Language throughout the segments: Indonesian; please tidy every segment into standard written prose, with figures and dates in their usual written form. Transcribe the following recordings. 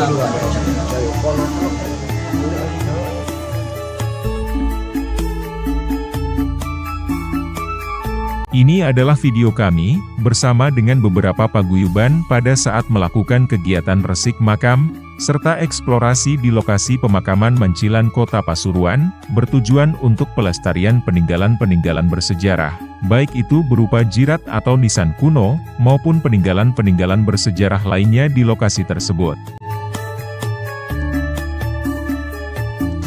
Ini adalah video kami, bersama dengan beberapa paguyuban pada saat melakukan kegiatan resik makam, serta eksplorasi di lokasi pemakaman Mancilan Kota Pasuruan, bertujuan untuk pelestarian peninggalan-peninggalan bersejarah, baik itu berupa jirat atau nisan kuno, maupun peninggalan-peninggalan bersejarah lainnya di lokasi tersebut.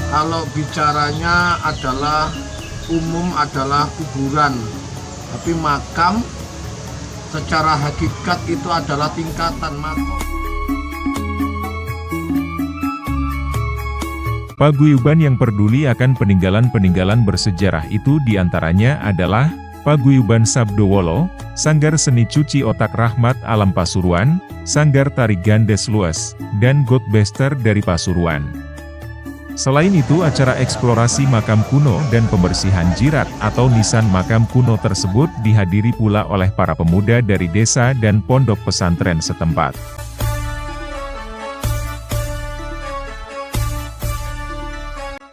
Kalau bicaranya adalah umum adalah kuburan, tapi makam secara hakikat itu adalah tingkatan makam. Paguyuban yang peduli akan peninggalan-peninggalan bersejarah itu diantaranya adalah Paguyuban Sabdowolo, Sanggar Seni Cuci Otak Rahmat Alam Pasuruan, Sanggar Tari Gandes Lues, dan Godbester dari Pasuruan. Selain itu, acara eksplorasi makam kuno dan pembersihan jirat atau nisan makam kuno tersebut dihadiri pula oleh para pemuda dari desa dan pondok pesantren setempat.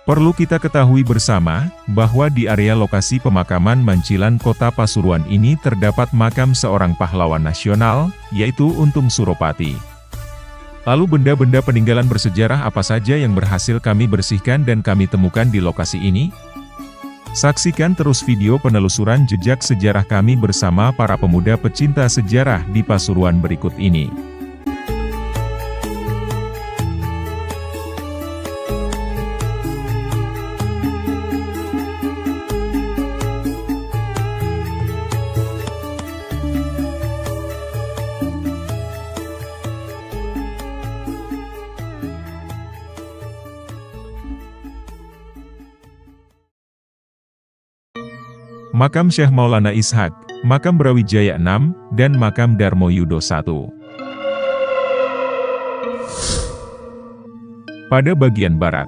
Perlu kita ketahui bersama, bahwa di area lokasi pemakaman Mancilan Kota Pasuruan ini terdapat makam seorang pahlawan nasional, yaitu Untung Suropati. Lalu benda-benda peninggalan bersejarah apa saja yang berhasil kami bersihkan dan kami temukan di lokasi ini? Saksikan terus video penelusuran jejak sejarah kami bersama para pemuda pecinta sejarah di Pasuruan berikut ini. Makam Syekh Maulana Ishak, Makam Brawijaya 6, dan Makam Darmo Yudo 1. Pada bagian barat,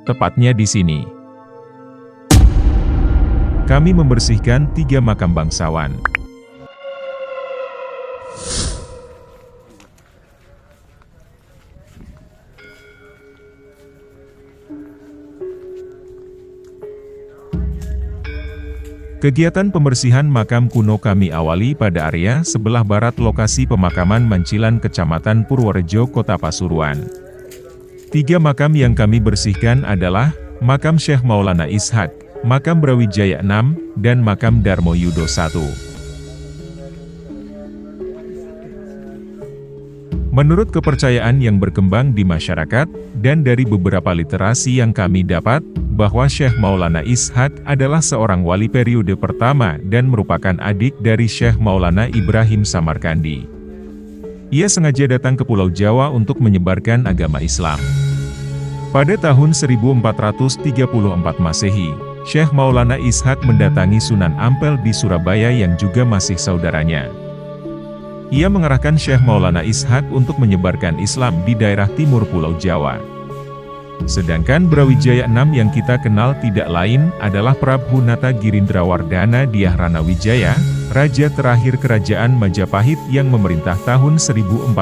tepatnya di sini, kami membersihkan 3 makam bangsawan. Kegiatan pembersihan makam kuno kami awali pada area sebelah barat lokasi pemakaman Mancilan Kecamatan Purworejo Kota Pasuruan. 3 makam yang kami bersihkan adalah Makam Syekh Maulana Ishak, Makam Brawijaya 6, dan Makam Darmo Yudo 1. Menurut kepercayaan yang berkembang di masyarakat, dan dari beberapa literasi yang kami dapat, bahwa Syekh Maulana Ishak adalah seorang wali periode pertama dan merupakan adik dari Syekh Maulana Ibrahim Samarkandi. Ia sengaja datang ke Pulau Jawa untuk menyebarkan agama Islam. Pada tahun 1434 Masehi, Syekh Maulana Ishak mendatangi Sunan Ampel di Surabaya yang juga masih saudaranya. Ia mengarahkan Syekh Maulana Ishak untuk menyebarkan Islam di daerah timur Pulau Jawa. Sedangkan Brawijaya 6 yang kita kenal tidak lain adalah Prabhunata Girindrawardhana Dyah Ranawijaya, raja terakhir kerajaan Majapahit yang memerintah tahun 1486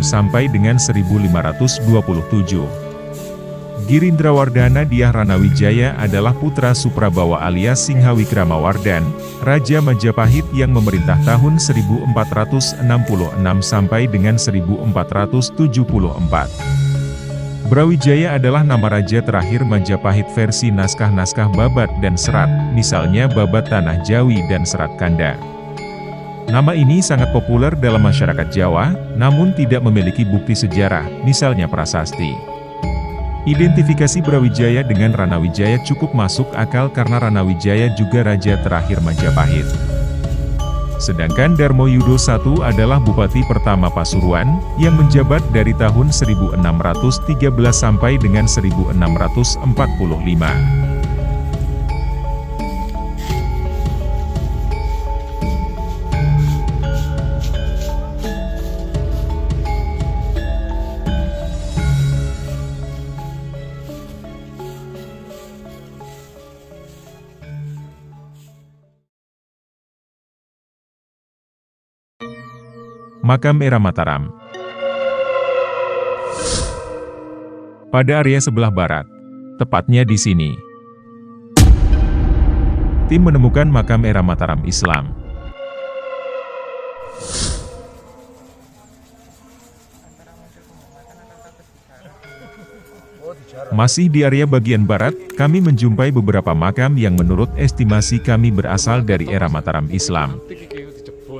sampai dengan 1527. Girindrawardhana Dyah Ranawijaya adalah putra Suprabawa alias Singhawikramawardan, raja Majapahit yang memerintah tahun 1466 sampai dengan 1474. Brawijaya adalah nama raja terakhir Majapahit versi naskah-naskah Babat dan Serat, misalnya Babat Tanah Jawi dan Serat Kanda. Nama ini sangat populer dalam masyarakat Jawa, namun tidak memiliki bukti sejarah, misalnya prasasti. Identifikasi Brawijaya dengan Ranawijaya cukup masuk akal karena Ranawijaya juga raja terakhir Majapahit. Sedangkan Darmo Yudo I adalah Bupati pertama Pasuruan, yang menjabat dari tahun 1613 sampai dengan 1645. Makam Era Mataram. pada area sebelah barat, tepatnya di sini. Tim menemukan makam era Mataram Islam. Masih di area bagian barat, kami menjumpai beberapa makam yang menurut estimasi kami berasal dari era Mataram Islam.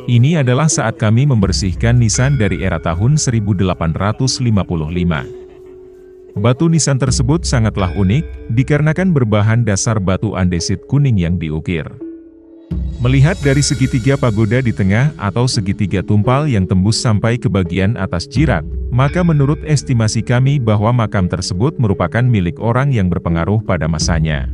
Ini adalah saat kami membersihkan nisan dari era tahun 1855. Batu nisan tersebut sangatlah unik, dikarenakan berbahan dasar batu andesit kuning yang diukir. Melihat dari segitiga pagoda di tengah atau segitiga tumpal yang tembus sampai ke bagian atas jirat, maka menurut estimasi kami bahwa makam tersebut merupakan milik orang yang berpengaruh pada masanya.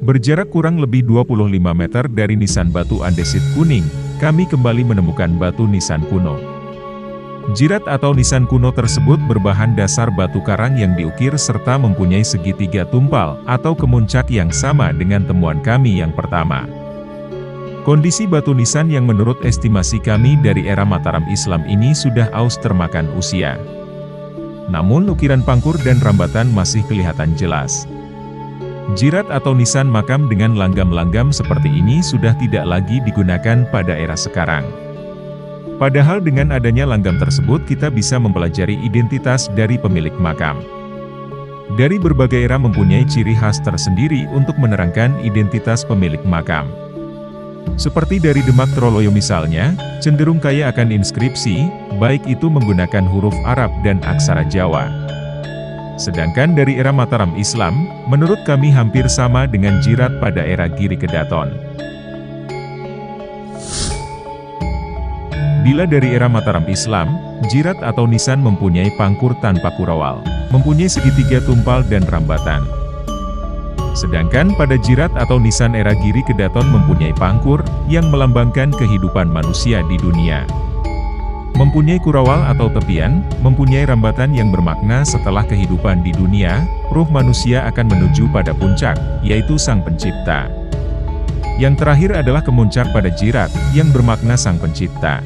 Berjarak kurang lebih 25 meter dari nisan batu andesit kuning, kami kembali menemukan batu nisan kuno. Jirat atau nisan kuno tersebut berbahan dasar batu karang yang diukir serta mempunyai segitiga tumpal atau kemuncak yang sama dengan temuan kami yang pertama. Kondisi batu nisan yang menurut estimasi kami dari era Mataram Islam ini sudah aus termakan usia. Namun ukiran pangkur dan rambatan masih kelihatan jelas. Jirat atau nisan makam dengan langgam-langgam seperti ini sudah tidak lagi digunakan pada era sekarang. Padahal dengan adanya langgam tersebut kita bisa mempelajari identitas dari pemilik makam. Dari berbagai era mempunyai ciri khas tersendiri untuk menerangkan identitas pemilik makam. Seperti dari Demak Troloyo misalnya, cenderung kaya akan inskripsi, baik itu menggunakan huruf Arab dan aksara Jawa. Sedangkan dari era Mataram Islam, menurut kami hampir sama dengan jirat pada era Giri Kedaton. Bila dari era Mataram Islam, jirat atau nisan mempunyai pangkur tanpa kurawal, mempunyai segitiga tumpal dan rambatan. Sedangkan pada jirat atau nisan era Giri Kedaton mempunyai pangkur, yang melambangkan kehidupan manusia di dunia. Mempunyai kurawal atau tepian, mempunyai rambatan yang bermakna setelah kehidupan di dunia, ruh manusia akan menuju pada puncak, yaitu Sang Pencipta. Yang terakhir adalah kemuncak pada jirat, yang bermakna Sang Pencipta.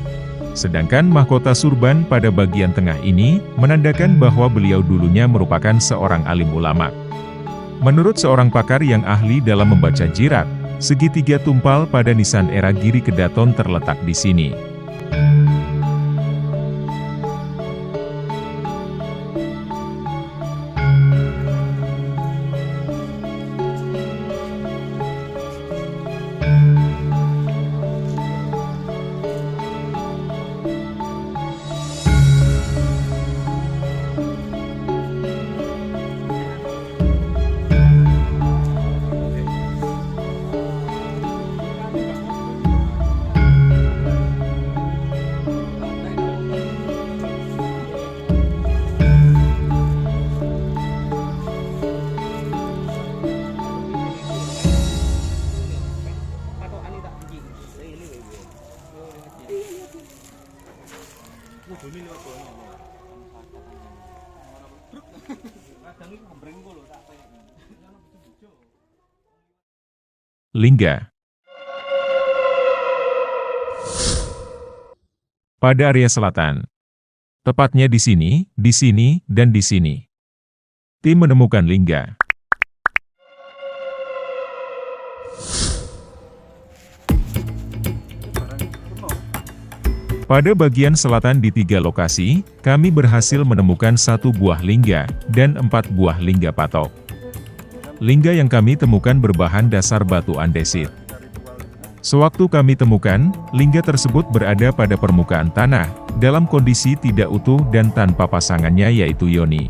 Sedangkan mahkota surban pada bagian tengah ini, menandakan bahwa beliau dulunya merupakan seorang alim ulama. Menurut seorang pakar yang ahli dalam membaca jirat, segitiga tumpal pada nisan era Giri Kedaton terletak di sini. Lingga. Pada area selatan. Tepatnya di sini, dan di sini. Tim menemukan lingga. Pada bagian selatan di 3 lokasi, kami berhasil menemukan 1 buah lingga, dan 4 buah lingga patok. Lingga yang kami temukan berbahan dasar batu andesit. Sewaktu kami temukan, lingga tersebut berada pada permukaan tanah, dalam kondisi tidak utuh dan tanpa pasangannya yaitu yoni.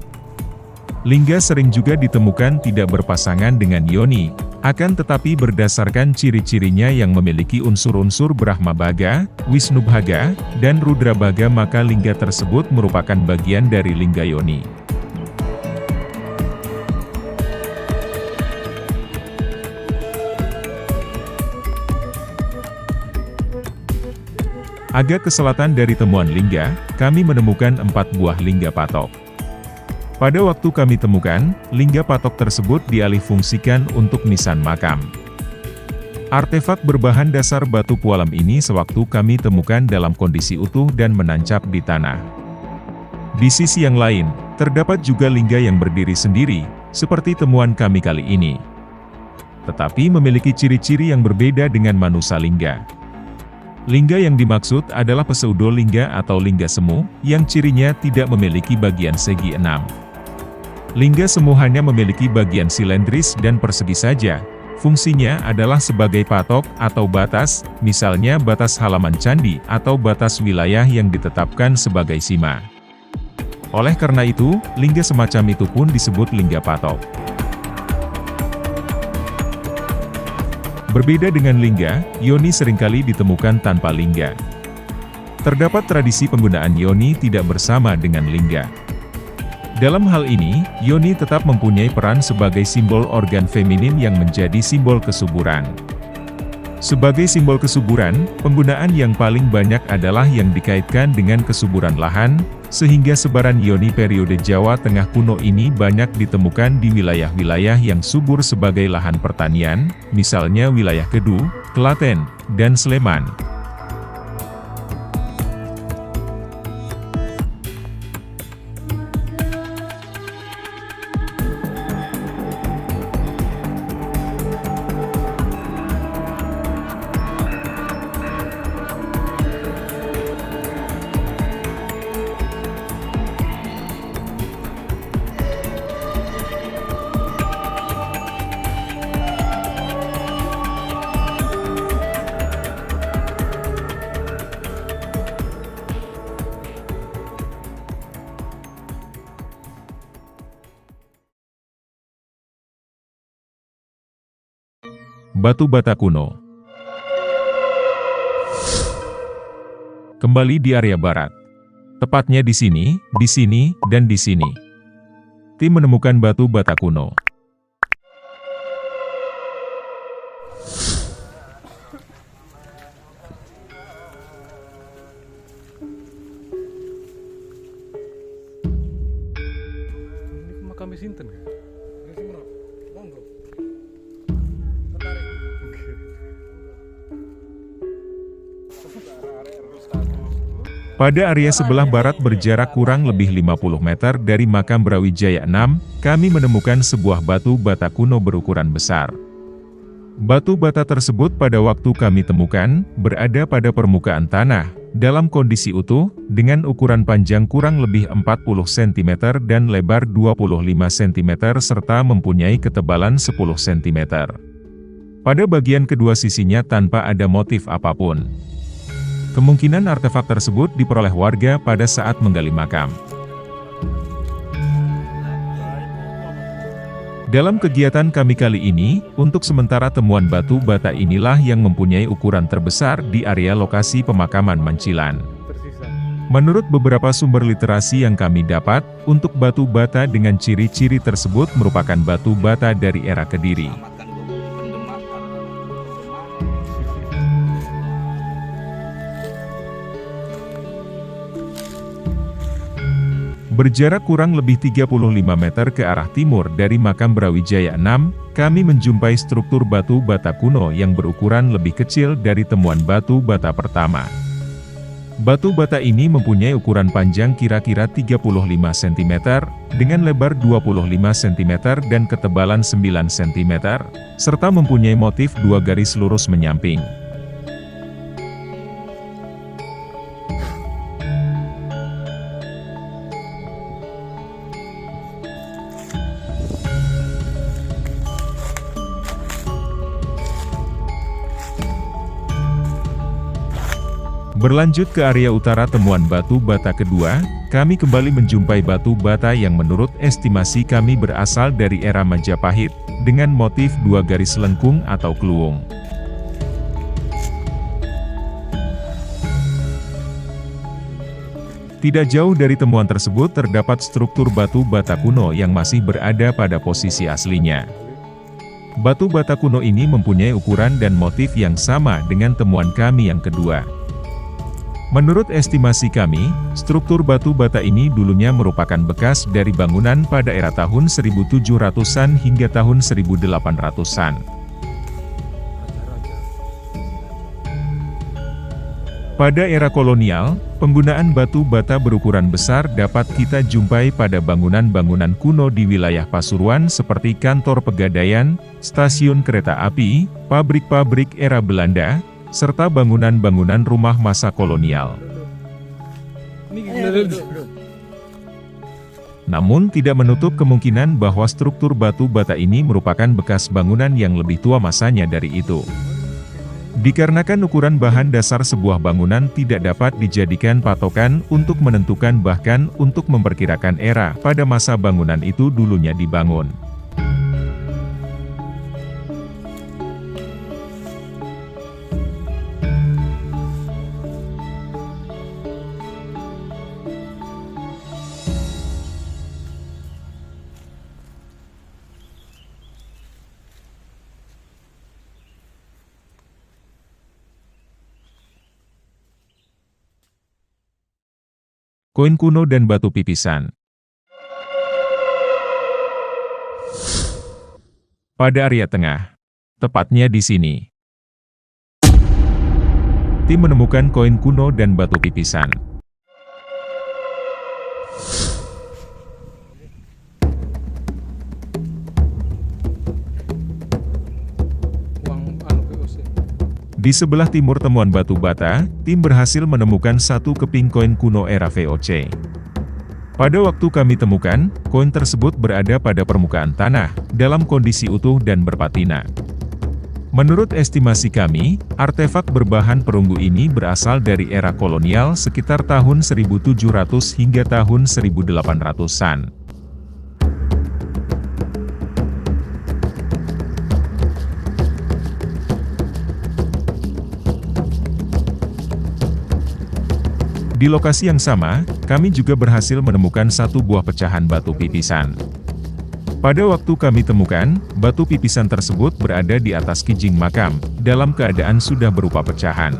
Lingga sering juga ditemukan tidak berpasangan dengan yoni, akan tetapi berdasarkan ciri-cirinya yang memiliki unsur-unsur Brahmabhaga, Wisnubhaga, dan Rudrabhaga maka lingga tersebut merupakan bagian dari lingga yoni. Agak ke selatan dari temuan lingga, kami menemukan 4 buah lingga patok. Pada waktu kami temukan, lingga patok tersebut dialihfungsikan untuk nisan makam. Artefak berbahan dasar batu pualam ini sewaktu kami temukan dalam kondisi utuh dan menancap di tanah. Di sisi yang lain, terdapat juga lingga yang berdiri sendiri, seperti temuan kami kali ini. Tetapi memiliki ciri-ciri yang berbeda dengan manusa lingga. Lingga yang dimaksud adalah pseudolingga atau lingga semu, yang cirinya tidak memiliki bagian segi 6. Lingga semu hanya memiliki bagian silindris dan persegi saja. Fungsinya adalah sebagai patok atau batas, misalnya batas halaman candi atau batas wilayah yang ditetapkan sebagai sima. Oleh karena itu, lingga semacam itu pun disebut lingga patok. Berbeda dengan lingga, yoni seringkali ditemukan tanpa lingga. Terdapat tradisi penggunaan yoni tidak bersama dengan lingga. Dalam hal ini, yoni tetap mempunyai peran sebagai simbol organ feminin yang menjadi simbol kesuburan. Sebagai simbol kesuburan, penggunaan yang paling banyak adalah yang dikaitkan dengan kesuburan lahan, sehingga sebaran yoni periode Jawa Tengah kuno ini banyak ditemukan di wilayah-wilayah yang subur sebagai lahan pertanian, misalnya wilayah Kedu, Klaten, dan Sleman. Batu bata kuno. Kembali di area barat. Tepatnya di sini, dan di sini. Tim menemukan batu bata kuno. Ini makam sinten kan? Monggo. Pada area sebelah barat berjarak kurang lebih 50 meter dari makam Brawijaya 6, kami menemukan sebuah batu bata kuno berukuran besar. Batu bata tersebut pada waktu kami temukan, berada pada permukaan tanah, dalam kondisi utuh, dengan ukuran panjang kurang lebih 40 cm dan lebar 25 cm serta mempunyai ketebalan 10 cm. Pada bagian kedua sisinya tanpa ada motif apapun. Kemungkinan artefak tersebut diperoleh warga pada saat menggali makam. Dalam kegiatan kami kali ini, untuk sementara temuan batu bata inilah yang mempunyai ukuran terbesar di area lokasi pemakaman Mancilan. Menurut beberapa sumber literasi yang kami dapat, untuk batu bata dengan ciri-ciri tersebut merupakan batu bata dari era Kediri. Berjarak kurang lebih 35 meter ke arah timur dari makam Brawijaya 6, kami menjumpai struktur batu bata kuno yang berukuran lebih kecil dari temuan batu bata pertama. Batu bata ini mempunyai ukuran panjang kira-kira 35 cm, dengan lebar 25 cm dan ketebalan 9 cm, serta mempunyai motif dua garis lurus menyamping. Berlanjut ke area utara temuan batu bata kedua, kami kembali menjumpai batu bata yang menurut estimasi kami berasal dari era Majapahit, dengan motif dua garis lengkung atau kluwung. Tidak jauh dari temuan tersebut terdapat struktur batu bata kuno yang masih berada pada posisi aslinya. Batu bata kuno ini mempunyai ukuran dan motif yang sama dengan temuan kami yang kedua. Menurut estimasi kami, struktur batu bata ini dulunya merupakan bekas dari bangunan pada era tahun 1700-an hingga tahun 1800-an. Pada era kolonial, penggunaan batu bata berukuran besar dapat kita jumpai pada bangunan-bangunan kuno di wilayah Pasuruan seperti kantor pegadaian, stasiun kereta api, pabrik-pabrik era Belanda, serta bangunan-bangunan rumah masa kolonial. Namun tidak menutup kemungkinan bahwa struktur batu bata ini merupakan bekas bangunan yang lebih tua masanya dari itu. Dikarenakan ukuran bahan dasar sebuah bangunan tidak dapat dijadikan patokan untuk menentukan bahkan untuk memperkirakan era pada masa bangunan itu dulunya dibangun. Koin kuno dan batu pipisan. Pada area tengah, tepatnya di sini, tim menemukan koin kuno dan batu pipisan. Di sebelah timur temuan batu bata, tim berhasil menemukan satu keping koin kuno era VOC. Pada waktu kami temukan, koin tersebut berada pada permukaan tanah, dalam kondisi utuh dan berpatina. Menurut estimasi kami, artefak berbahan perunggu ini berasal dari era kolonial sekitar tahun 1700 hingga tahun 1800-an. Di lokasi yang sama, kami juga berhasil menemukan satu buah pecahan batu pipisan. Pada waktu kami temukan, batu pipisan tersebut berada di atas kijing makam, dalam keadaan sudah berupa pecahan.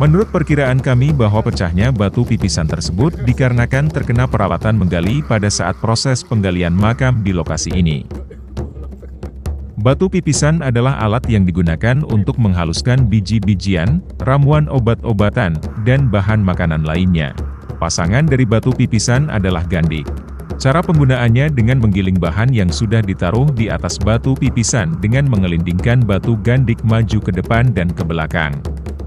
Menurut perkiraan kami bahwa pecahnya batu pipisan tersebut dikarenakan terkena peralatan menggali pada saat proses penggalian makam di lokasi ini. Batu pipisan adalah alat yang digunakan untuk menghaluskan biji-bijian, ramuan obat-obatan, dan bahan makanan lainnya. Pasangan dari batu pipisan adalah gandik. Cara penggunaannya dengan menggiling bahan yang sudah ditaruh di atas batu pipisan dengan mengelindingkan batu gandik maju ke depan dan ke belakang.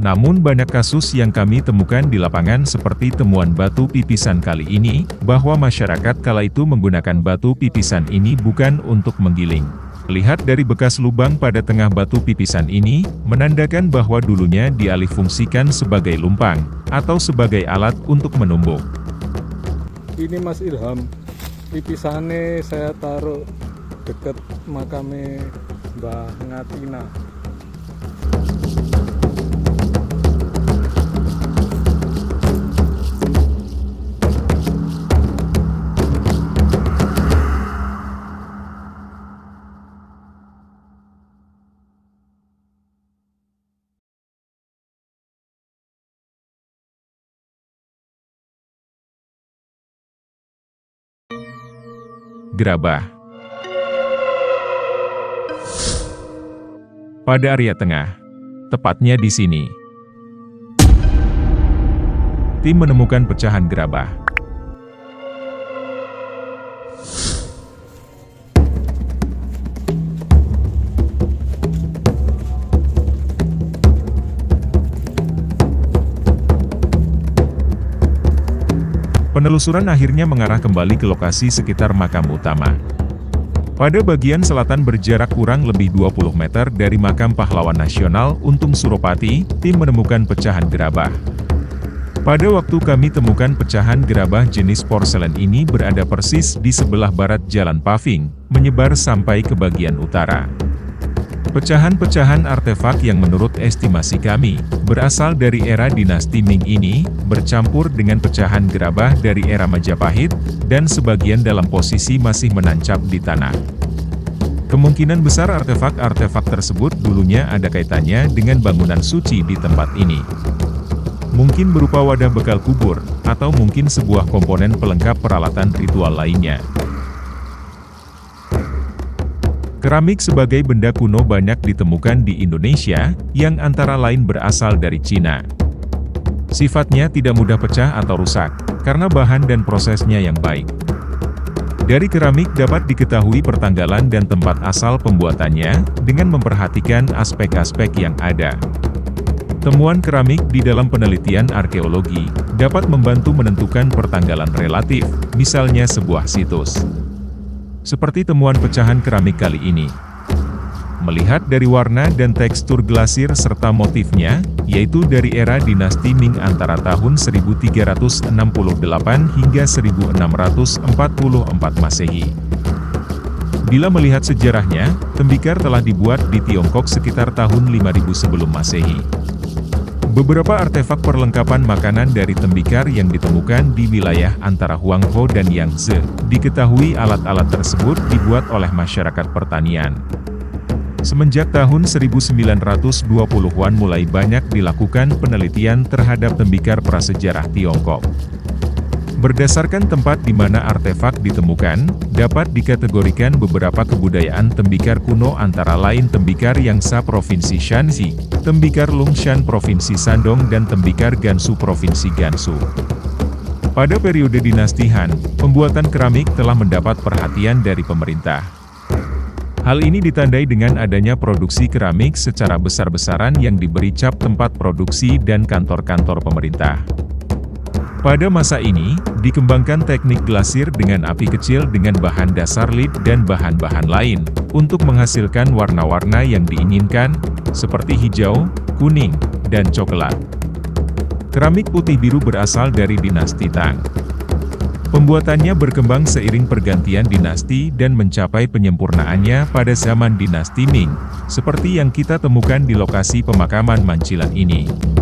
Namun banyak kasus yang kami temukan di lapangan seperti temuan batu pipisan kali ini, bahwa masyarakat kala itu menggunakan batu pipisan ini bukan untuk menggiling. Lihat dari bekas lubang pada tengah batu pipisan ini, menandakan bahwa dulunya dialihfungsikan sebagai lumpang, atau sebagai alat untuk menumbuk. Ini Mas Ilham, pipisannya saya taruh dekat makamnya Mbah Ngatina. Gerabah. Pada area tengah, tepatnya di sini, tim menemukan pecahan gerabah. Penelusuran akhirnya mengarah kembali ke lokasi sekitar makam utama. Pada bagian selatan berjarak kurang lebih 20 meter dari makam pahlawan nasional Untung Suropati, tim menemukan pecahan gerabah. Pada waktu kami temukan pecahan gerabah jenis porselen ini berada persis di sebelah barat Jalan Paving, menyebar sampai ke bagian utara. Pecahan-pecahan artefak yang menurut estimasi kami, berasal dari era dinasti Ming ini, bercampur dengan pecahan gerabah dari era Majapahit, dan sebagian dalam posisi masih menancap di tanah. Kemungkinan besar artefak-artefak tersebut dulunya ada kaitannya dengan bangunan suci di tempat ini. Mungkin berupa wadah bekal kubur, atau mungkin sebuah komponen pelengkap peralatan ritual lainnya. Keramik sebagai benda kuno banyak ditemukan di Indonesia, yang antara lain berasal dari Cina. Sifatnya tidak mudah pecah atau rusak, karena bahan dan prosesnya yang baik. Dari keramik dapat diketahui pertanggalan dan tempat asal pembuatannya, dengan memperhatikan aspek-aspek yang ada. Temuan keramik di dalam penelitian arkeologi, dapat membantu menentukan pertanggalan relatif, misalnya sebuah situs. Seperti temuan pecahan keramik kali ini. Melihat dari warna dan tekstur glasir serta motifnya, yaitu dari era dinasti Ming antara tahun 1368 hingga 1644 Masehi. Bila melihat sejarahnya, tembikar telah dibuat di Tiongkok sekitar tahun 5000 sebelum Masehi. Beberapa artefak perlengkapan makanan dari tembikar yang ditemukan di wilayah antara Huanghe dan Yangtze, diketahui alat-alat tersebut dibuat oleh masyarakat pertanian. Semenjak tahun 1920-an mulai banyak dilakukan penelitian terhadap tembikar prasejarah Tiongkok. Berdasarkan tempat di mana artefak ditemukan, dapat dikategorikan beberapa kebudayaan tembikar kuno antara lain tembikar Yangtze Provinsi Shanxi, tembikar Lungshan Provinsi Shandong dan tembikar Gansu Provinsi Gansu. Pada periode dinasti Han, pembuatan keramik telah mendapat perhatian dari pemerintah. Hal ini ditandai dengan adanya produksi keramik secara besar-besaran yang diberi cap tempat produksi dan kantor-kantor pemerintah. Pada masa ini, dikembangkan teknik glasir dengan api kecil dengan bahan dasar lead dan bahan-bahan lain, untuk menghasilkan warna-warna yang diinginkan, seperti hijau, kuning, dan coklat. Keramik putih biru berasal dari dinasti Tang. Pembuatannya berkembang seiring pergantian dinasti dan mencapai penyempurnaannya pada zaman dinasti Ming, seperti yang kita temukan di lokasi pemakaman Mancilan ini.